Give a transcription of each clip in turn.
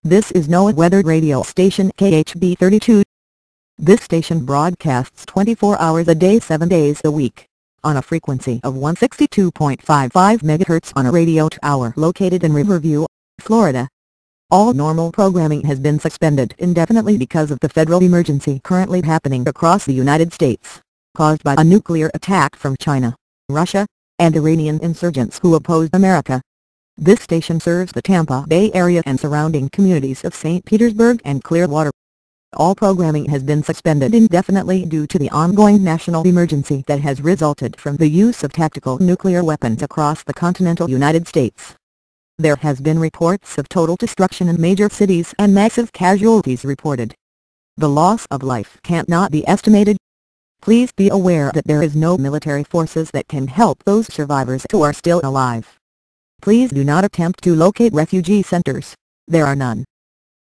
This is NOAA weather radio station KHB 32. This station broadcasts 24 hours a day 7 days a week, on a frequency of 162.55 MHz on a radio tower located in Riverview, Florida. All normal programming has been suspended indefinitely because of the federal emergency currently happening across the United States, caused by a nuclear attack from China, Russia, and Iranian insurgents who oppose America. This station serves the Tampa Bay area and surrounding communities of St. Petersburg and Clearwater. All programming has been suspended indefinitely due to the ongoing national emergency that has resulted from the use of tactical nuclear weapons across the continental United States. There has been reports of total destruction in major cities and massive casualties reported. The loss of life cannot be estimated. Please be aware that there is no military forces that can help those survivors who are still alive. Please do not attempt to locate refugee centers. There are none.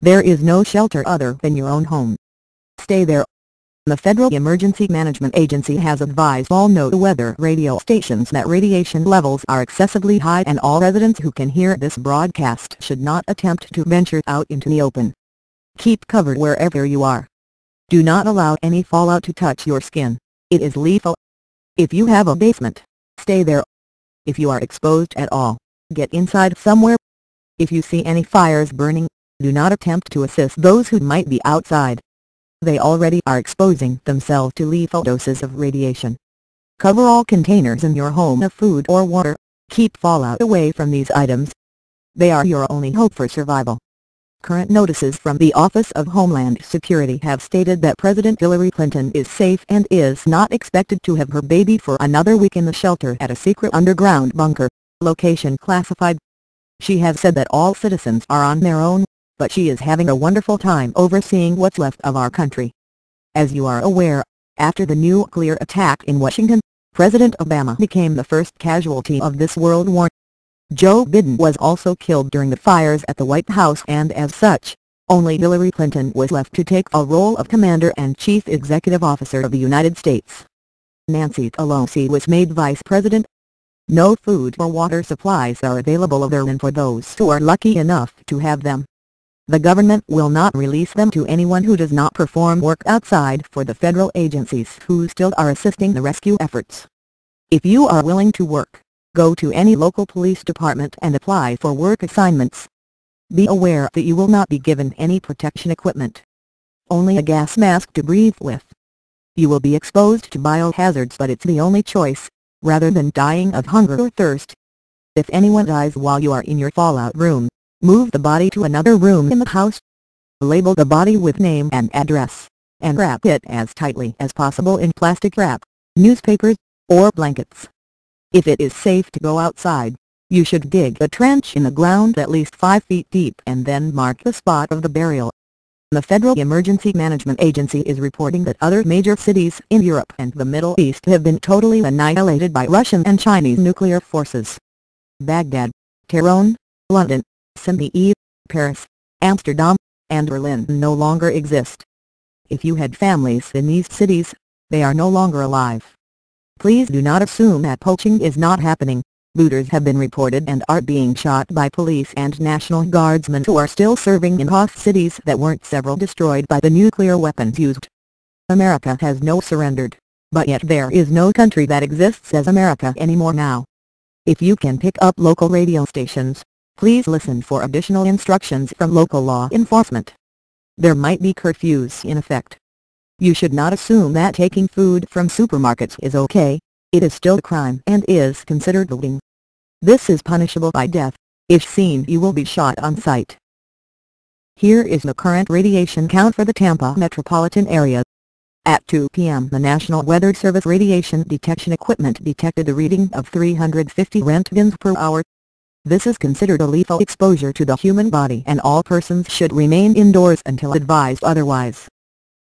There is no shelter other than your own home. Stay there. The Federal Emergency Management Agency has advised all NOAA weather radio stations that radiation levels are excessively high and all residents who can hear this broadcast should not attempt to venture out into the open. Keep covered wherever you are. Do not allow any fallout to touch your skin. It is lethal. If you have a basement, stay there. If you are exposed at all, get inside somewhere. If you see any fires burning, do not attempt to assist those who might be outside. They already are exposing themselves to lethal doses of radiation. Cover all containers in your home of food or water. Keep fallout away from these items. They are your only hope for survival. Current notices from the Office of Homeland Security have stated that President Hillary Clinton is safe and is not expected to have her baby for another week in the shelter at a secret underground bunker, location classified. She has said that all citizens are on their own, but she is having a wonderful time overseeing what's left of our country. As you are aware, after the nuclear attack in Washington, President Obama became the first casualty of this world war. Joe Biden was also killed during the fires at the White House, and as such, only Hillary Clinton was left to take a role of Commander and Chief Executive Officer of the United States. Nancy Pelosi was made Vice President. No food or water supplies are available other than for those who are lucky enough to have them. The government will not release them to anyone who does not perform work outside for the federal agencies who still are assisting the rescue efforts. If you are willing to work, go to any local police department and apply for work assignments. Be aware that you will not be given any protection equipment. Only a gas mask to breathe with. You will be exposed to biohazards, but it's the only choice, rather than dying of hunger or thirst. If anyone dies while you are in your fallout room, move the body to another room in the house. Label the body with name and address, and wrap it as tightly as possible in plastic wrap, newspapers, or blankets. If it is safe to go outside, you should dig a trench in the ground at least 5 feet deep and then mark the spot of the burial. The Federal Emergency Management Agency is reporting that other major cities in Europe and the Middle East have been totally annihilated by Russian and Chinese nuclear forces. Baghdad, Tehran, London, Sydney, Paris, Amsterdam, and Berlin no longer exist. If you had families in these cities, they are no longer alive. Please do not assume that poaching is not happening. Looters have been reported and are being shot by police and National Guardsmen who are still serving in host cities that weren't several destroyed by the nuclear weapons used. America has no surrendered, but yet there is no country that exists as America anymore now. If you can pick up local radio stations, please listen for additional instructions from local law enforcement. There might be curfews in effect. You should not assume that taking food from supermarkets is okay. It is still a crime and is considered looting. This is punishable by death. If seen, you will be shot on sight. Here is the current radiation count for the Tampa metropolitan area. At 2 p.m. the National Weather Service radiation detection equipment detected a reading of 350 roentgens per hour. This is considered a lethal exposure to the human body and all persons should remain indoors until advised otherwise.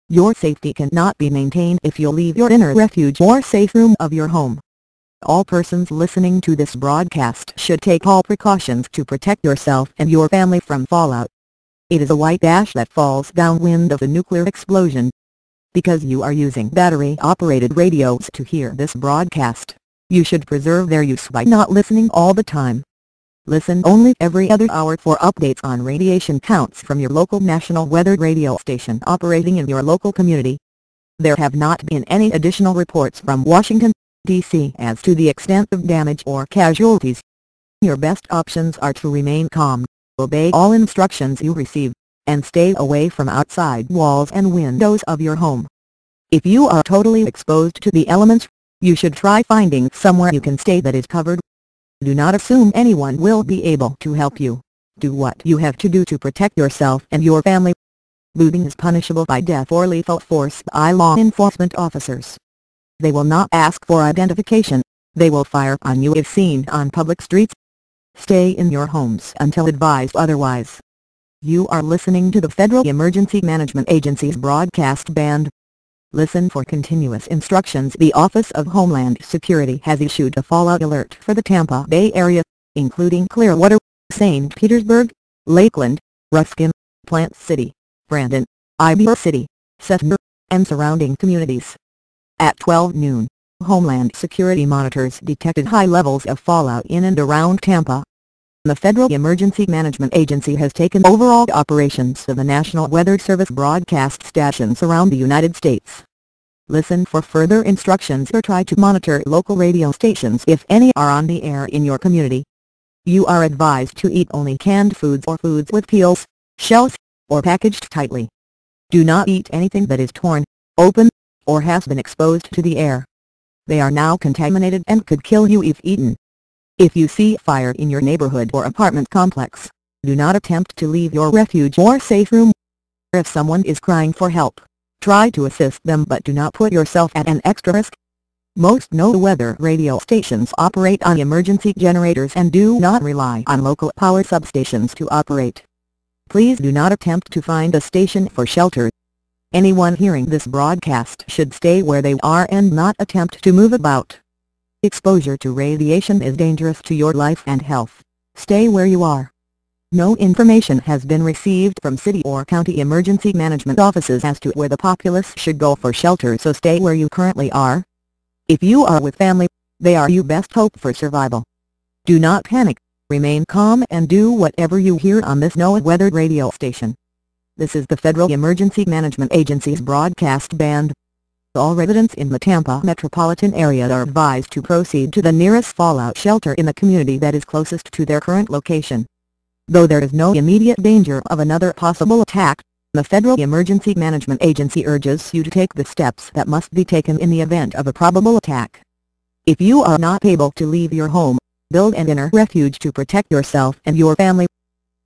Your safety cannot be maintained if you leave your inner refuge or safe room of your home. All persons listening to this broadcast should take all precautions to protect yourself and your family from fallout. It is a white ash that falls downwind of a nuclear explosion. Because you are using battery-operated radios to hear this broadcast, you should preserve their use by not listening all the time. Listen only every other hour for updates on radiation counts from your local national weather radio station operating in your local community. There have not been any additional reports from Washington, D.C. as to the extent of damage or casualties. Your best options are to remain calm, obey all instructions you receive, and stay away from outside walls and windows of your home. If you are totally exposed to the elements, you should try finding somewhere you can stay that is covered. Do not assume anyone will be able to help you. Do what you have to do to protect yourself and your family. Looting is punishable by death or lethal force by law enforcement officers. They will not ask for identification. They will fire on you if seen on public streets. Stay in your homes until advised otherwise. You are listening to the Federal Emergency Management Agency's broadcast band. Listen for continuous instructions. The Office of Homeland Security has issued a fallout alert for the Tampa Bay area, including Clearwater, St. Petersburg, Lakeland, Ruskin, Plant City, Brandon, Ybor City, Setner, and surrounding communities. At 12 noon, Homeland Security monitors detected high levels of fallout in and around Tampa. The Federal Emergency Management Agency has taken overall operations of the National Weather Service broadcast stations around the United States. Listen for further instructions or try to monitor local radio stations if any are on the air in your community. You are advised to eat only canned foods or foods with peels, shells, or packaged tightly. Do not eat anything that is torn, open, or has been exposed to the air. They are now contaminated and could kill you if eaten. If you see fire in your neighborhood or apartment complex, do not attempt to leave your refuge or safe room. If someone is crying for help, try to assist them but do not put yourself at an extra risk. Most NOAA weather radio stations operate on emergency generators and do not rely on local power substations to operate. Please do not attempt to find a station for shelter. Anyone hearing this broadcast should stay where they are and not attempt to move about. Exposure to radiation is dangerous to your life and health. Stay where you are. No information has been received from city or county emergency management offices as to where the populace should go for shelter, so stay where you currently are. If you are with family, they are your best hope for survival. Do not panic, remain calm and do whatever you hear on this NOAA weather radio station. This is the Federal Emergency Management Agency's broadcast band. All residents in the Tampa metropolitan area are advised to proceed to the nearest fallout shelter in the community that is closest to their current location. Though there is no immediate danger of another possible attack, the Federal Emergency Management Agency urges you to take the steps that must be taken in the event of a probable attack. If you are not able to leave your home, build an inner refuge to protect yourself and your family.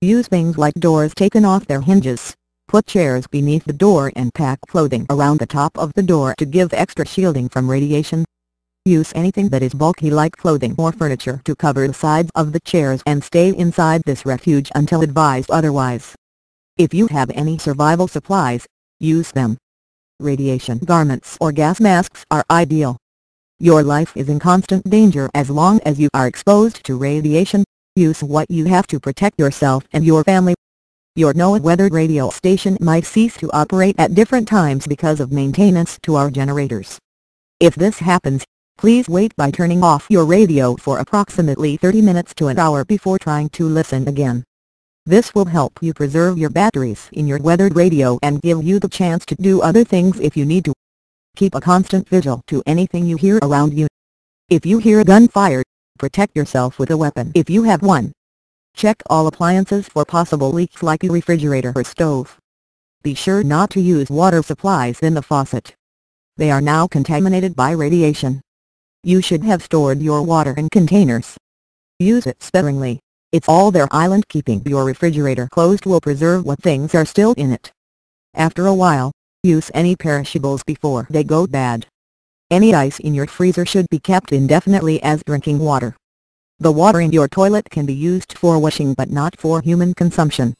Use things like doors taken off their hinges. Put chairs beneath the door and pack clothing around the top of the door to give extra shielding from radiation. Use anything that is bulky like clothing or furniture to cover the sides of the chairs and stay inside this refuge until advised otherwise. If you have any survival supplies, use them. Radiation garments or gas masks are ideal. Your life is in constant danger as long as you are exposed to radiation. Use what you have to protect yourself and your family. Your NOAA weather radio station might cease to operate at different times because of maintenance to our generators. If this happens, please wait by turning off your radio for approximately 30 minutes to an hour before trying to listen again. This will help you preserve your batteries in your weather radio and give you the chance to do other things if you need to. Keep a constant vigil to anything you hear around you. If you hear a gunfire, protect yourself with a weapon if you have one. Check all appliances for possible leaks like a refrigerator or stove. Be sure not to use water supplies in the faucet. They are now contaminated by radiation. You should have stored your water in containers. Use it sparingly. It's all there. Keeping your refrigerator closed will preserve what things are still in it. After a while, use any perishables before they go bad. Any ice in your freezer should be kept indefinitely as drinking water. The water in your toilet can be used for washing but not for human consumption.